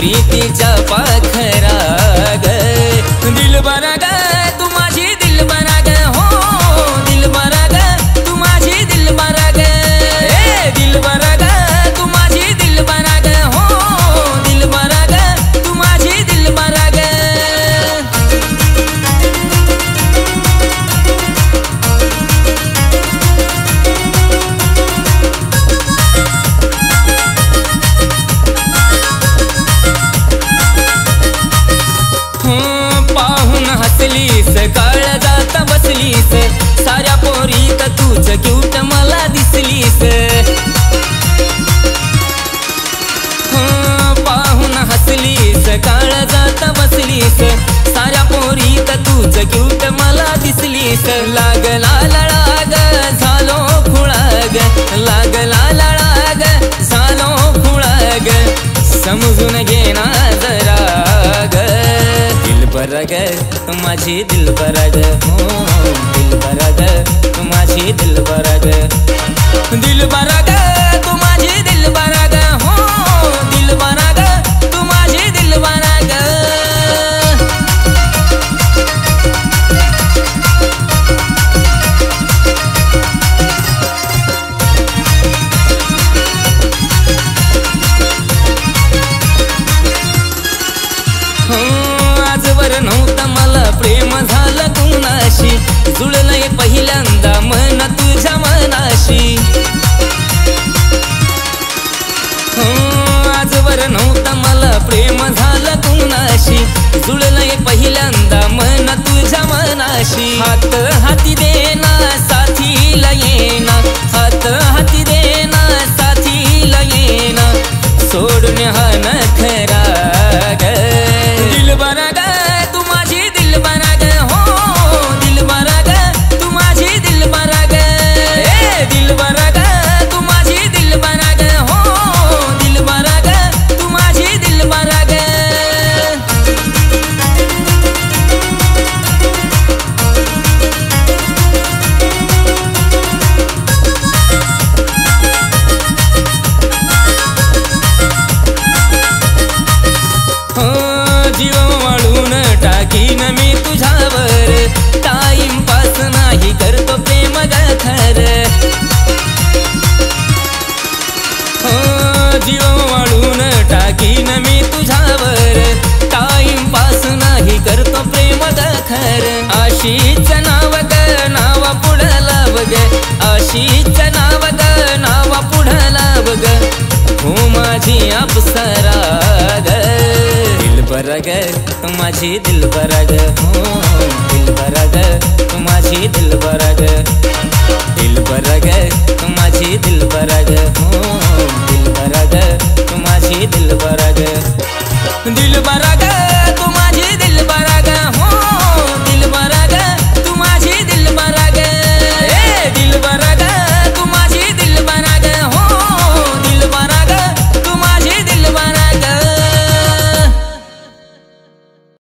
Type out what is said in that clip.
प्रीतीच्या पाखरा ग दिलबरा ग तू माझी दिलबरा ग हो दिलबरा ग तू माझी दिलबरा ग दिलबरा ग तू माझी दिलबरा ग हो दिलबरा ग तू माझी दिलबरा ग हसलीस काळ जाता बसलीस साऱ्या पोरीत तूच क्यूट मला दिसलीस पाहून हसलीस काळ जाता बसलीस साऱ्या पोरीत तूच क्यूट मला दिसलीस लागला लळाग झालो खुळाग लागला लळाग झालो खुळाग समजून घे ना जरा ग दिलबरा ग तू माझी दिलबरा ग हो दिलबरा ग तू माझी दिलबरा ग दिलबरा ग तू माझी दिलबरा ग हो दिलबरा ग तू माझी दिलबरा ग आजवर नव्हतं मला प्रेम झालं कुणाशी जुळलंय पहिल्यांदा मन तुझ्या मनाशी आजवर नव्हतं मला प्रेम झालं कुणाशी जुळलंय पहिल्यांदा मन तुझ्या मनाशी हात हाती देना साथीला येना हात हाती देना साथीला येना सोडून हा नखरा ग दिलबरा ग तू माझी दिलबरा ग हो दिलबरा ग तू माझी दिलबरा ग दिलबरा ग तू माझी दिलबरा ग हो दिलबरा ग तू माझी दिलबरा ग जीव वाळून टाकीन मी तुझ्यावर टाइमपास नाही करतो प्रेम ग खर जीव वाळून टाकीन मी तुझ्यावर टाइमपास नाही करतो प्रेम ग खर आशीच नाव ग नावा पुढं लाव ग आशीच नाव ग नावा पुढं लाव ग हो माझी अप्सरा ग दिलबरा ग तू माझी दिलबरा ग